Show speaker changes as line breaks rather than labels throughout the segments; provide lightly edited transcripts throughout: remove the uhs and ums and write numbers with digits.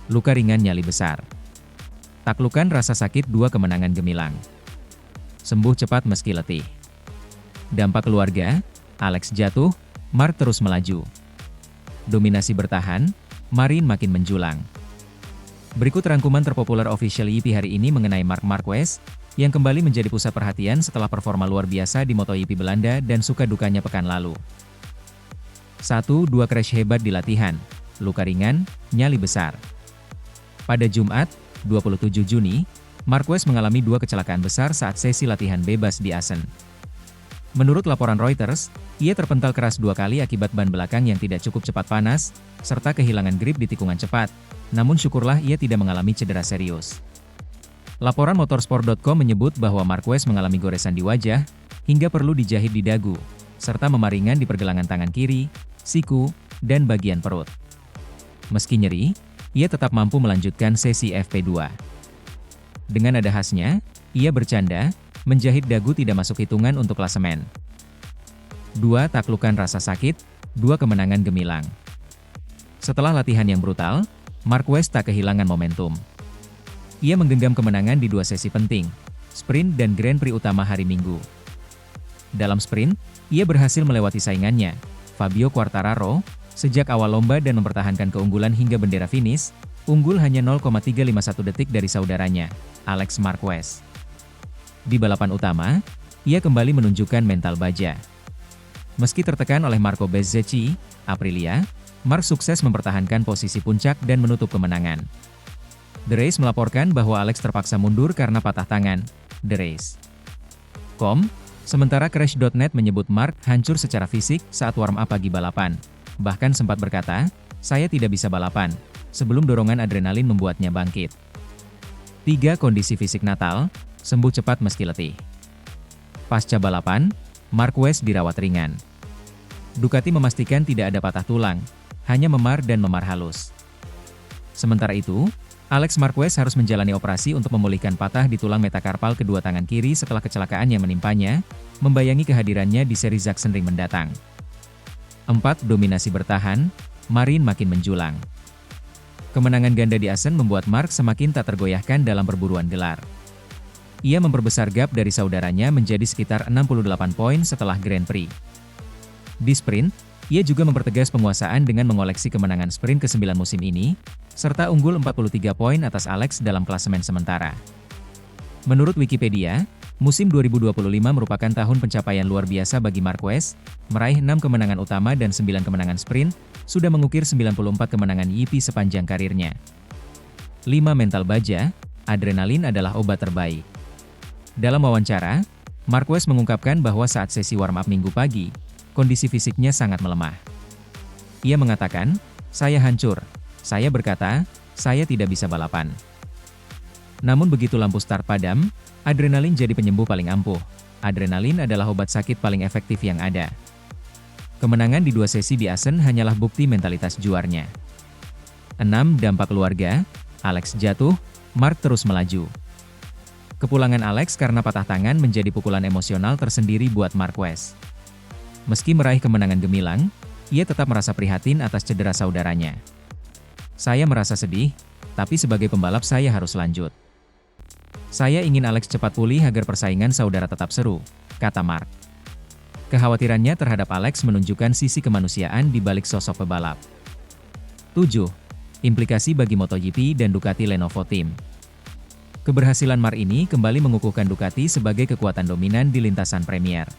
luka ringan nyali besar. Taklukan rasa sakit 2 kemenangan gemilang. Sembuh cepat meski letih. Dampak keluarga, Alex jatuh, Mark terus melaju. Dominasi bertahan, Marin makin menjulang. Berikut rangkuman terpopuler official YP hari ini mengenai Marc Marquez, yang kembali menjadi pusat perhatian setelah performa luar biasa di MotoGP Belanda dan suka dukanya pekan lalu. 1. 2 crash hebat di latihan, luka ringan, nyali besar. Pada Jumat, 27 Juni, Marquez mengalami 2 kecelakaan besar saat sesi latihan bebas di Assen. Menurut laporan Reuters, ia terpental keras 2 kali akibat ban belakang yang tidak cukup cepat panas, serta kehilangan grip di tikungan cepat, namun syukurlah ia tidak mengalami cedera serius. Laporan motorsport.com menyebut bahwa Marquez mengalami goresan di wajah, hingga perlu dijahit di dagu, serta memaringan di pergelangan tangan kiri, siku, dan bagian perut. Meski nyeri, ia tetap mampu melanjutkan sesi FP2. Dengan nada khasnya, ia bercanda, menjahit dagu tidak masuk hitungan untuk klasemen. 2. Taklukan rasa sakit, 2 kemenangan gemilang. Setelah latihan yang brutal, Marquez tak kehilangan momentum. Ia menggenggam kemenangan di 2 sesi penting, sprint dan Grand Prix utama hari Minggu. Dalam sprint, ia berhasil melewati saingannya, Fabio Quartararo, sejak awal lomba dan mempertahankan keunggulan hingga bendera finish, unggul hanya 0,351 detik dari saudaranya, Alex Marquez. Di balapan utama, ia kembali menunjukkan mental baja. Meski tertekan oleh Marco Bezzecchi, Aprilia, Mark sukses mempertahankan posisi puncak dan menutup kemenangan. The Race melaporkan bahwa Alex terpaksa mundur karena patah tangan. The Race. Sementara Crash.net menyebut Mark hancur secara fisik saat warm up pagi balapan. Bahkan sempat berkata, "Saya tidak bisa balapan," sebelum dorongan adrenalin membuatnya bangkit. 3. Kondisi fisik Natal, sembuh cepat meski letih. Pasca balapan, Marquez dirawat ringan. Ducati memastikan tidak ada patah tulang, hanya memar dan memar halus. Sementara itu, Alex Marquez harus menjalani operasi untuk memulihkan patah di tulang metakarpal kedua tangan kiri setelah kecelakaan yang menimpanya, membayangi kehadirannya di seri Sachsenring mendatang. 4. Dominasi bertahan, Marin makin menjulang. Kemenangan ganda di Assen membuat Mark semakin tak tergoyahkan dalam perburuan gelar. Ia memperbesar gap dari saudaranya menjadi sekitar 68 poin setelah Grand Prix. Di sprint, ia juga mempertegas penguasaan dengan mengoleksi kemenangan sprint ke-9 musim ini, serta unggul 43 poin atas Alex dalam klasemen sementara. Menurut Wikipedia, musim 2025 merupakan tahun pencapaian luar biasa bagi Marquez, meraih 6 kemenangan utama dan 9 kemenangan sprint, sudah mengukir 94 kemenangan YP sepanjang karirnya. 5. Mental baja, adrenalin adalah obat terbaik. Dalam wawancara, Marquez mengungkapkan bahwa saat sesi warm-up Minggu pagi, kondisi fisiknya sangat melemah. Ia mengatakan, "Saya hancur. Saya berkata, saya tidak bisa balapan." Namun begitu lampu start padam, adrenalin jadi penyembuh paling ampuh. Adrenalin adalah obat sakit paling efektif yang ada. Kemenangan di 2 sesi di Assen hanyalah bukti mentalitas juarnya. 6. Dampak keluarga, Alex jatuh, Mark terus melaju. Kepulangan Alex karena patah tangan menjadi pukulan emosional tersendiri buat Marquez. Meski meraih kemenangan gemilang, ia tetap merasa prihatin atas cedera saudaranya. "Saya merasa sedih, tapi sebagai pembalap saya harus lanjut. Saya ingin Alex cepat pulih agar persaingan saudara tetap seru," kata Mark. Kekhawatirannya terhadap Alex menunjukkan sisi kemanusiaan di balik sosok pebalap. 7. Implikasi bagi MotoGP dan Ducati Lenovo Team. Keberhasilan Mark ini kembali mengukuhkan Ducati sebagai kekuatan dominan di lintasan Premier.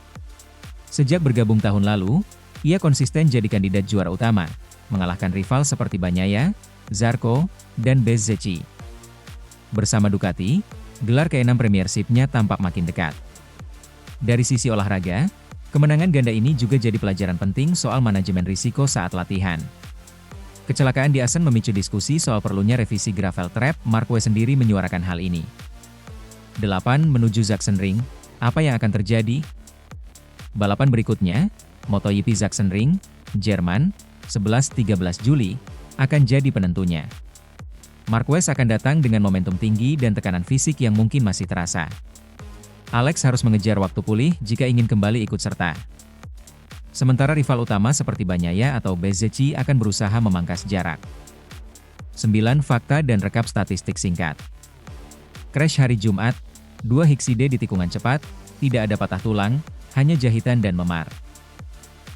Sejak bergabung tahun lalu, ia konsisten jadi kandidat juara utama, mengalahkan rival seperti Bagnaia, Zarco, dan Bezzecchi. Bersama Ducati, gelar ke-6 Premiership-nya tampak makin dekat. Dari sisi olahraga, kemenangan ganda ini juga jadi pelajaran penting soal manajemen risiko saat latihan. Kecelakaan di Assen memicu diskusi soal perlunya revisi gravel trap. Marquez sendiri menyuarakan hal ini. 8. Menuju Sachsenring, apa yang akan terjadi? Balapan berikutnya, MotoGP Sachsenring, Jerman, 11-13 Juli, akan jadi penentunya. Marquez akan datang dengan momentum tinggi dan tekanan fisik yang mungkin masih terasa. Alex harus mengejar waktu pulih jika ingin kembali ikut serta. Sementara rival utama seperti Bagnaia atau Bezzecchi akan berusaha memangkas jarak. 9 fakta dan rekap statistik singkat. Crash hari Jumat, 2 Hikside di tikungan cepat, tidak ada patah tulang, hanya jahitan dan memar.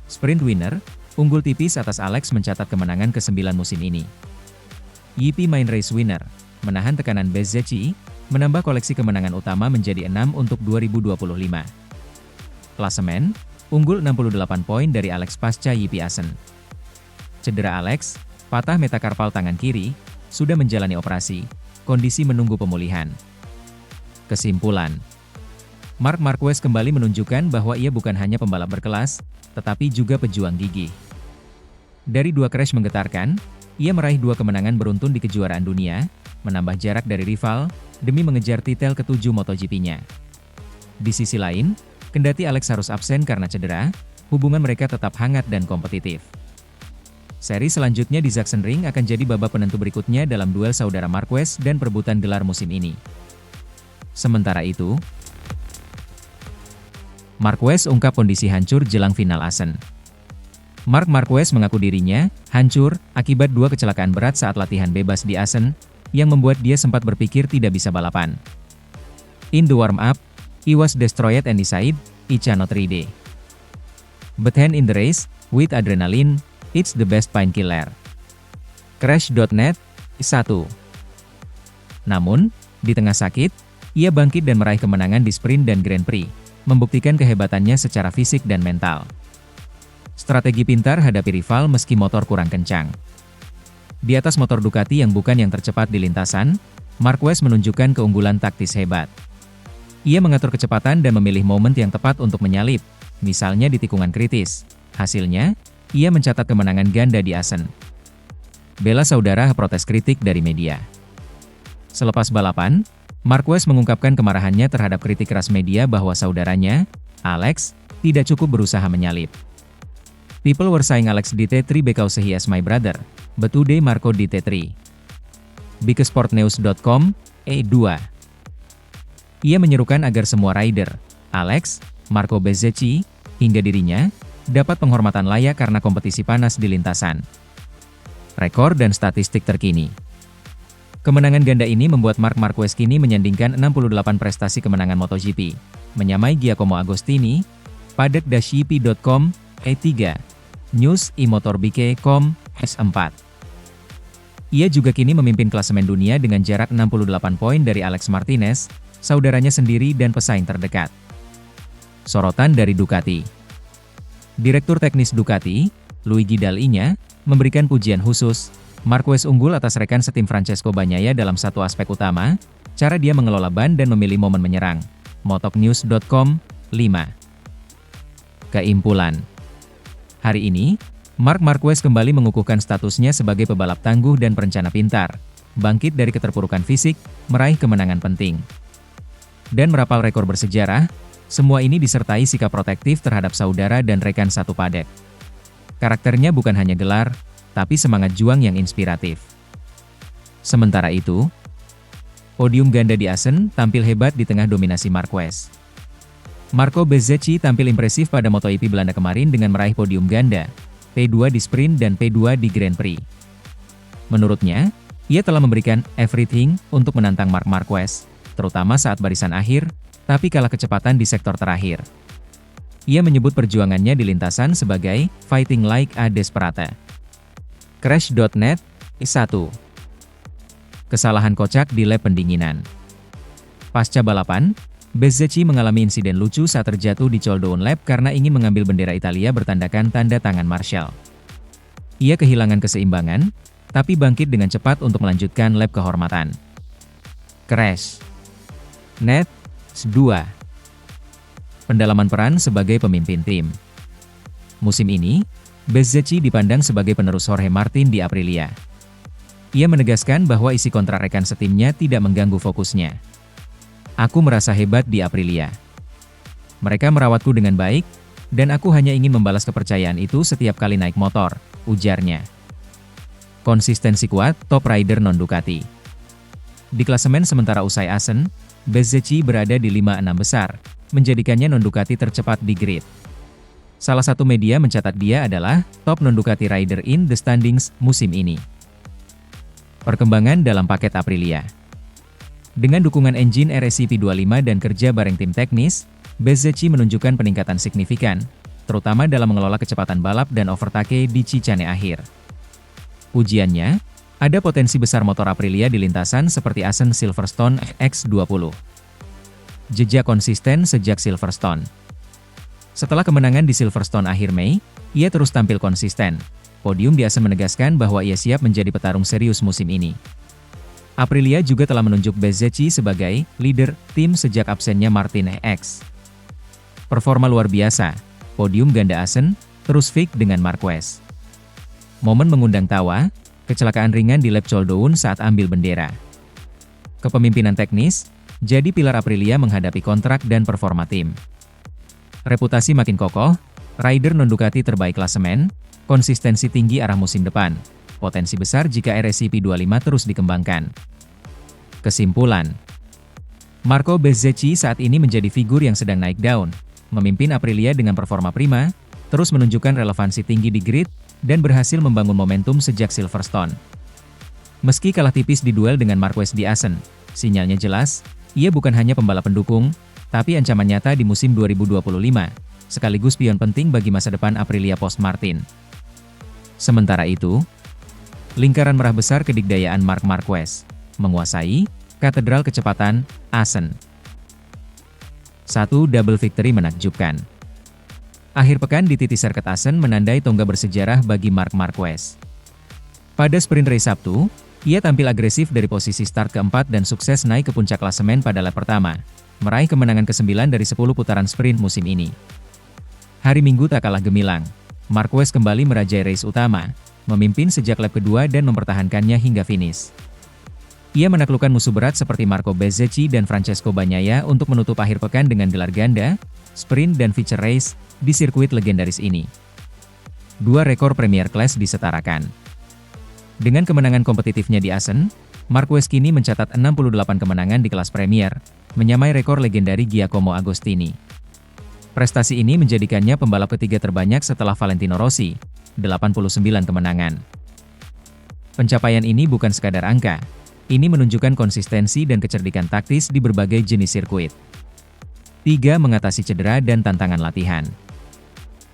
Sprint winner, unggul tipis atas Alex mencatat kemenangan ke-9 musim ini. Yipi main race winner, menahan tekanan Bezzecchi, menambah koleksi kemenangan utama menjadi 6 untuk 2025. Klasemen, unggul 68 poin dari Alex pasca Yipi Asen. Cedera Alex, patah metakarpal tangan kiri, sudah menjalani operasi, kondisi menunggu pemulihan. Kesimpulan, Marc Marquez kembali menunjukkan bahwa ia bukan hanya pembalap berkelas, tetapi juga pejuang gigih. Dari 2 crash menggetarkan, ia meraih 2 kemenangan beruntun di kejuaraan dunia, menambah jarak dari rival, demi mengejar titel ke-7 MotoGP-nya. Di sisi lain, kendati Alex harus absen karena cedera, hubungan mereka tetap hangat dan kompetitif. Seri selanjutnya di Sachsenring akan jadi babak penentu berikutnya dalam duel saudara Marquez dan perebutan gelar musim ini. Sementara itu, Marquez ungkap kondisi hancur jelang final Asen. Marc Marquez mengaku dirinya hancur akibat 2 kecelakaan berat saat latihan bebas di Asen, yang membuat dia sempat berpikir tidak bisa balapan. In the warm-up, he was destroyed and decided, he cannot ride. But hand in the race, with adrenaline, it's the best painkiller. Crash.net, 1. Namun, di tengah sakit, ia bangkit dan meraih kemenangan di sprint dan Grand Prix, membuktikan kehebatannya secara fisik dan mental. Strategi pintar hadapi rival meski motor kurang kencang. Di atas motor Ducati yang bukan yang tercepat di lintasan, Marquez menunjukkan keunggulan taktis hebat. Ia mengatur kecepatan dan memilih momen yang tepat untuk menyalip, misalnya di tikungan kritis. Hasilnya, ia mencatat kemenangan ganda di Asen. Bela saudara protes kritik dari media. Selepas balapan, Marquez mengungkapkan kemarahannya terhadap kritik keras media bahwa saudaranya, Alex, tidak cukup berusaha menyalip. People were saying Alex di T3 because he is my brother, but today Marco di T3. Bikesportnews.com, E2. Ia menyerukan agar semua rider, Alex, Marco Bezzecchi, hingga dirinya, dapat penghormatan layak karena kompetisi panas di lintasan. Rekor dan statistik terkini. Kemenangan ganda ini membuat Marc Marquez kini menyandingkan 68 prestasi kemenangan MotoGP, menyamai Giacomo Agostini, paddock-yipi.com, E3, News eMotorbike.com, S4. Ia juga kini memimpin klasemen dunia dengan jarak 68 poin dari Alex Martinez, saudaranya sendiri dan pesaing terdekat. Sorotan dari Ducati. Direktur teknis Ducati, Luigi Dall'Igna, memberikan pujian khusus. Marquez unggul atas rekan setim Francesco Bagnaia dalam satu aspek utama, cara dia mengelola ban dan memilih momen menyerang. Motocnews.com, 5. Keimpulan. Hari ini, Marc Marquez kembali mengukuhkan statusnya sebagai pebalap tangguh dan perencana pintar, bangkit dari keterpurukan fisik, meraih kemenangan penting, dan merapal rekor bersejarah. Semua ini disertai sikap protektif terhadap saudara dan rekan satu paddock. Karakternya bukan hanya gelar, tapi semangat juang yang inspiratif. Sementara itu, podium ganda di Asen tampil hebat di tengah dominasi Marquez. Marco Bezzecchi tampil impresif pada MotoGP Belanda kemarin dengan meraih podium ganda, P2 di sprint dan P2 di Grand Prix. Menurutnya, ia telah memberikan everything untuk menantang Marc Marquez, terutama saat barisan akhir, tapi kalah kecepatan di sektor terakhir. Ia menyebut perjuangannya di lintasan sebagai fighting like a desperate. Crash.net, 1. Kesalahan kocak di lap pendinginan. Pasca balapan, Bezzecchi mengalami insiden lucu saat terjatuh di cooldown lap karena ingin mengambil bendera Italia bertandakan tanda tangan Marshall. Ia kehilangan keseimbangan, tapi bangkit dengan cepat untuk melanjutkan lap kehormatan. Crash. Net, 2. Pendalaman peran sebagai pemimpin tim. Musim ini, Bezzecchi dipandang sebagai penerus Jorge Martin di Aprilia. Ia menegaskan bahwa isi kontrak rekan setimnya tidak mengganggu fokusnya. Aku merasa hebat di Aprilia. Mereka merawatku dengan baik, dan aku hanya ingin membalas kepercayaan itu setiap kali naik motor, ujarnya. Konsistensi kuat, top rider non-Ducati. Di klasemen sementara usai Asen, Bezzecchi berada di 5-6 besar, menjadikannya non-Ducati tercepat di grid. Salah satu media mencatat dia adalah top non-Ducati rider in the standings musim ini. Perkembangan dalam paket Aprilia. Dengan dukungan engine RSCP-25 dan kerja bareng tim teknis, Bezzecchi menunjukkan peningkatan signifikan, terutama dalam mengelola kecepatan balap dan overtake di Cicane akhir. Ujiannya, ada potensi besar motor Aprilia di lintasan seperti Assen Silverstone X20. Jejak konsisten sejak Silverstone. Setelah kemenangan di Silverstone akhir Mei, ia terus tampil konsisten. Podium di Assen menegaskan bahwa ia siap menjadi petarung serius musim ini. Aprilia juga telah menunjuk Bezzecchi sebagai leader tim sejak absennya Martin X. Performa luar biasa, podium ganda Assen, terus fix dengan Marquez. Momen mengundang tawa, kecelakaan ringan di lap Choldoun saat ambil bendera. Kepemimpinan teknis, jadi pilar Aprilia menghadapi kontrak dan performa tim. Reputasi makin kokoh, rider non-Ducati terbaik klasemen, konsistensi tinggi arah musim depan, potensi besar jika RSCP-25 terus dikembangkan. Kesimpulan, Marco Bezzecchi saat ini menjadi figur yang sedang naik daun, memimpin Aprilia dengan performa prima, terus menunjukkan relevansi tinggi di grid, dan berhasil membangun momentum sejak Silverstone. Meski kalah tipis di duel dengan Marquez di Assen, sinyalnya jelas, ia bukan hanya pembalap pendukung, tapi ancaman nyata di musim 2025, sekaligus pion penting bagi masa depan Aprilia post-Martin. Sementara itu, lingkaran merah besar kedikdayaan Marc Marquez, menguasai katedral kecepatan Assen. Satu double victory menakjubkan. Akhir pekan di TT Circuit Assen menandai tonggak bersejarah bagi Marc Marquez. Pada sprint race Sabtu, ia tampil agresif dari posisi start keempat dan sukses naik ke puncak klasemen pada lap pertama, meraih kemenangan ke-9 dari 10 putaran sprint musim ini. Hari Minggu tak kalah gemilang, Marquez kembali merajai race utama, memimpin sejak lap kedua dan mempertahankannya hingga finish. Ia menaklukkan musuh berat seperti Marco Bezzecchi dan Francesco Bagnaia untuk menutup akhir pekan dengan gelar ganda, sprint dan feature race, di sirkuit legendaris ini. Dua rekor Premier Class disetarakan. Dengan kemenangan kompetitifnya di Assen, Marquez kini mencatat 68 kemenangan di kelas Premier, menyamai rekor legendari Giacomo Agostini. Prestasi ini menjadikannya pembalap ketiga terbanyak setelah Valentino Rossi, 89 kemenangan. Pencapaian ini bukan sekadar angka, ini menunjukkan konsistensi dan kecerdikan taktis di berbagai jenis sirkuit. 3. Mengatasi cedera dan tantangan latihan.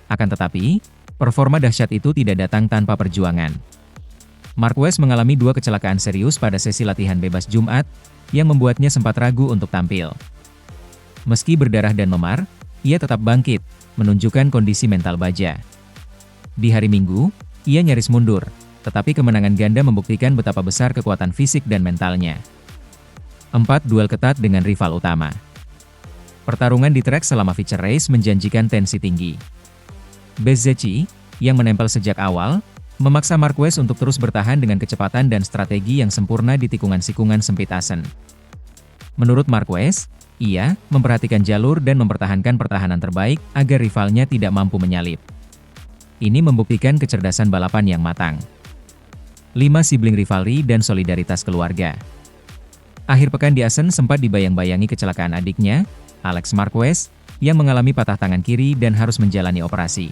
Akan tetapi, performa dahsyat itu tidak datang tanpa perjuangan. Marquez mengalami 2 kecelakaan serius pada sesi latihan bebas Jumat, yang membuatnya sempat ragu untuk tampil. Meski berdarah dan memar, ia tetap bangkit, menunjukkan kondisi mental baja. Di hari Minggu, ia nyaris mundur, tetapi kemenangan ganda membuktikan betapa besar kekuatan fisik dan mentalnya. 4. Duel ketat dengan rival utama. Pertarungan di trek selama feature race menjanjikan tensi tinggi. Bezzecchi, yang menempel sejak awal, memaksa Marquez untuk terus bertahan dengan kecepatan dan strategi yang sempurna di tikungan-sikungan sempit Assen. Menurut Marquez, ia memperhatikan jalur dan mempertahankan pertahanan terbaik agar rivalnya tidak mampu menyalip. Ini membuktikan kecerdasan balapan yang matang. 5. Sibling rivalry dan solidaritas keluarga. Akhir pekan di Assen sempat dibayang-bayangi kecelakaan adiknya, Alex Marquez, yang mengalami patah tangan kiri dan harus menjalani operasi.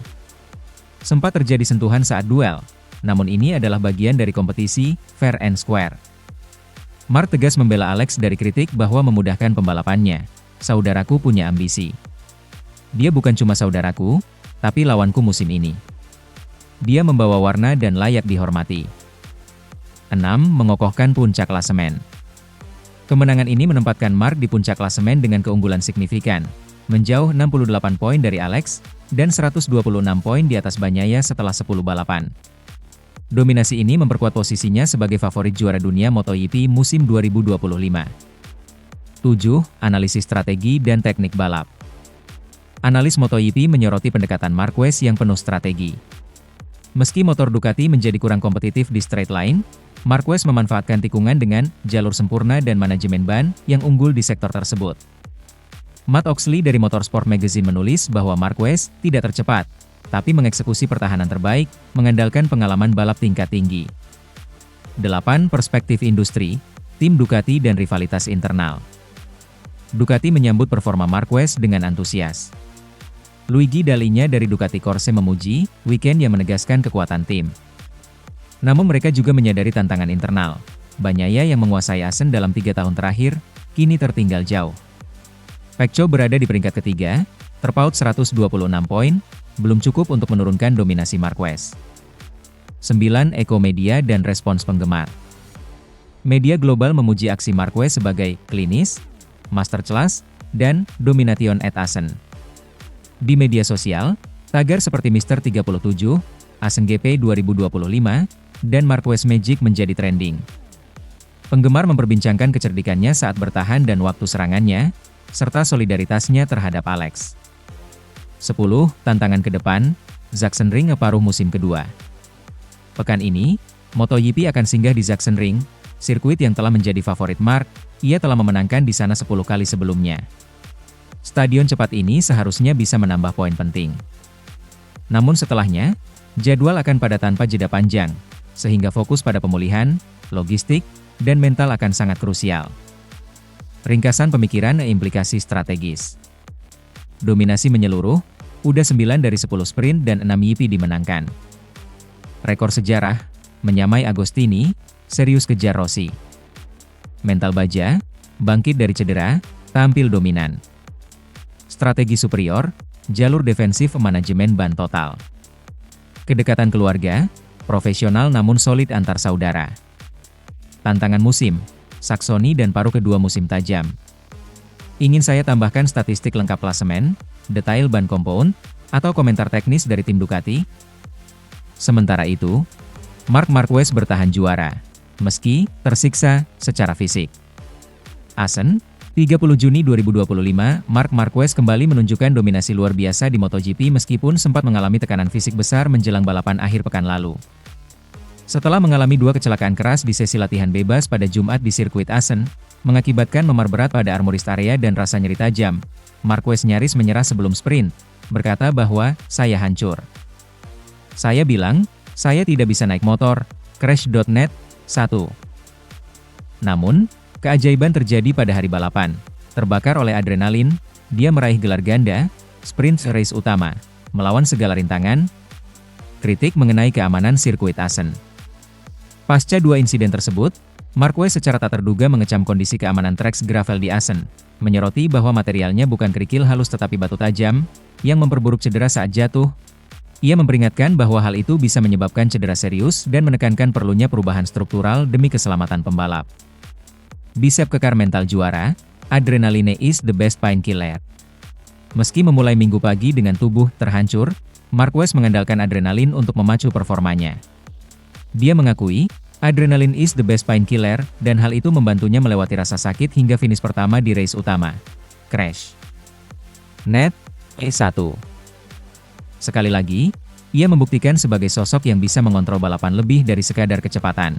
Sempat terjadi sentuhan saat duel, namun ini adalah bagian dari kompetisi, fair and square. Marc tegas membela Alex dari kritik bahwa memudahkan pembalapannya. Saudaraku punya ambisi. Dia bukan cuma saudaraku, tapi lawanku musim ini. Dia membawa warna dan layak dihormati. 6. Mengokohkan puncak klasemen. Kemenangan ini menempatkan Marc di puncak klasemen dengan keunggulan signifikan, menjauh 68 poin dari Alex, dan 126 poin di atas Bagnaia setelah 10 balapan. Dominasi ini memperkuat posisinya sebagai favorit juara dunia MotoGP musim 2025. 7. Analisis strategi dan teknik balap. Analis MotoGP menyoroti pendekatan Marquez yang penuh strategi. Meski motor Ducati menjadi kurang kompetitif di straight line, Marquez memanfaatkan tikungan dengan jalur sempurna dan manajemen ban yang unggul di sektor tersebut. Matt Oxley dari Motorsport Magazine menulis bahwa Marquez tidak tercepat, tapi mengeksekusi pertahanan terbaik, mengandalkan pengalaman balap tingkat tinggi. 8. Perspektif industri, tim Ducati dan rivalitas internal. Ducati menyambut performa Marquez dengan antusias. Luigi Dalinya dari Ducati Corse memuji weekend yang menegaskan kekuatan tim. Namun mereka juga menyadari tantangan internal. Bagnaia yang menguasai Assen dalam 3 tahun terakhir, kini tertinggal jauh. Pecco berada di peringkat ketiga, terpaut 126 poin, belum cukup untuk menurunkan dominasi Marquez. 9. Echo Media dan respons penggemar. Media global memuji aksi Marquez sebagai klinis, masterclass, dan domination at Assen. Di media sosial, tagar seperti Mr. 37, Assen GP 2025, dan Marquez Magic menjadi trending. Penggemar memperbincangkan kecerdikannya saat bertahan dan waktu serangannya, serta solidaritasnya terhadap Alex. 10. Tantangan ke depan, Sachsenring paruh musim kedua. Pekan ini, MotoGP akan singgah di Sachsenring, sirkuit yang telah menjadi favorit Mark. Ia telah memenangkan di sana 10 kali sebelumnya. Stadion cepat ini seharusnya bisa menambah poin penting. Namun setelahnya, jadwal akan pada tanpa jeda panjang, sehingga fokus pada pemulihan, logistik, dan mental akan sangat krusial. Ringkasan pemikiran implikasi strategis. Dominasi menyeluruh, udah 9 dari 10 sprint dan 6 YP dimenangkan. Rekor sejarah, menyamai Agostini, serius kejar Rossi. Mental baja, bangkit dari cedera, tampil dominan. Strategi superior, jalur defensif manajemen ban total. Kedekatan keluarga, profesional namun solid antar saudara. Tantangan musim, Saxony dan paruh kedua musim tajam. Ingin saya tambahkan statistik lengkap klasemen, detail ban compound, atau komentar teknis dari tim Ducati? Sementara itu, Marc Marquez bertahan juara, meski tersiksa secara fisik. Assen, 30 Juni 2025, Marc Marquez kembali menunjukkan dominasi luar biasa di MotoGP meskipun sempat mengalami tekanan fisik besar menjelang balapan akhir pekan lalu. Setelah mengalami 2 kecelakaan keras di sesi latihan bebas pada Jumat di sirkuit Assen, mengakibatkan memar berat pada armorist area dan rasa nyeri tajam, Marquez nyaris menyerah sebelum sprint, berkata bahwa, "Saya hancur. Saya bilang, saya tidak bisa naik motor." Crash.net 1. Namun, keajaiban terjadi pada hari balapan. Terbakar oleh adrenalin, dia meraih gelar ganda, sprint race utama, melawan segala rintangan. Kritik mengenai keamanan sirkuit Assen. Pasca 2 insiden tersebut, Marquez secara tak terduga mengecam kondisi keamanan treks gravel di Assen, menyoroti bahwa materialnya bukan kerikil halus tetapi batu tajam, yang memperburuk cedera saat jatuh. Ia memperingatkan bahwa hal itu bisa menyebabkan cedera serius dan menekankan perlunya perubahan struktural demi keselamatan pembalap. Bicep kekar mental juara, adrenaline is the best painkiller. Meski memulai minggu pagi dengan tubuh terhancur, Marquez mengandalkan adrenalin untuk memacu performanya. Dia mengakui, adrenalin is the best painkiller, dan hal itu membantunya melewati rasa sakit hingga finish pertama di race utama. Crash. Net. E1. Sekali lagi, ia membuktikan sebagai sosok yang bisa mengontrol balapan lebih dari sekadar kecepatan.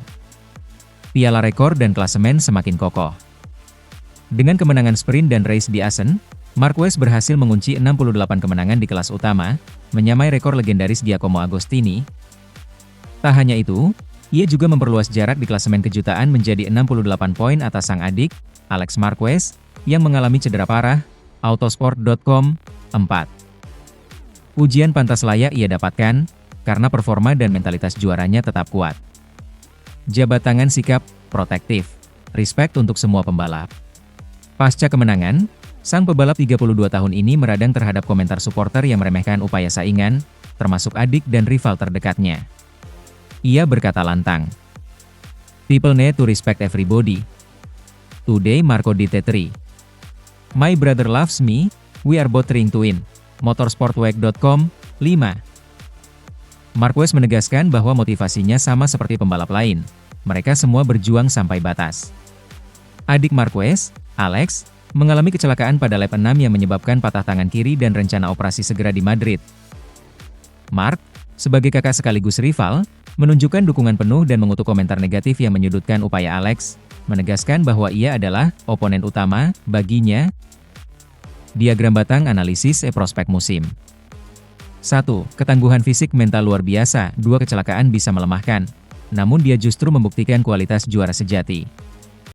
Piala rekor dan klasemen semakin kokoh. Dengan kemenangan sprint dan race di Assen, Marquez berhasil mengunci 68 kemenangan di kelas utama, menyamai rekor legendaris Giacomo Agostini. Tak hanya itu, ia juga memperluas jarak di klasemen kejutaan menjadi 68 poin atas sang adik, Alex Marquez, yang mengalami cedera parah. Autosport.com 4. Ujian pantas layak ia dapatkan, karena performa dan mentalitas juaranya tetap kuat. Jabat tangan sikap protektif, respect untuk semua pembalap. Pasca kemenangan, sang pebalap 32 tahun ini meradang terhadap komentar supporter yang meremehkan upaya saingan, termasuk adik dan rival terdekatnya. Ia berkata lantang, "People need to respect everybody. Today Marco DT3. My brother loves me, we are both trying to win." Motorsportweek.com 5. Marquez menegaskan bahwa motivasinya sama seperti pembalap lain. Mereka semua berjuang sampai batas. Adik Marquez, Alex, mengalami kecelakaan pada lap 6 yang menyebabkan patah tangan kiri dan rencana operasi segera di Madrid. Mark, sebagai kakak sekaligus rival, menunjukkan dukungan penuh dan mengutuk komentar negatif yang menyudutkan upaya Alex, menegaskan bahwa ia adalah oponen utama baginya. Diagram batang analisis prospek musim. 1. Ketangguhan fisik mental luar biasa. 2. Kecelakaan bisa melemahkan, namun dia justru membuktikan kualitas juara sejati.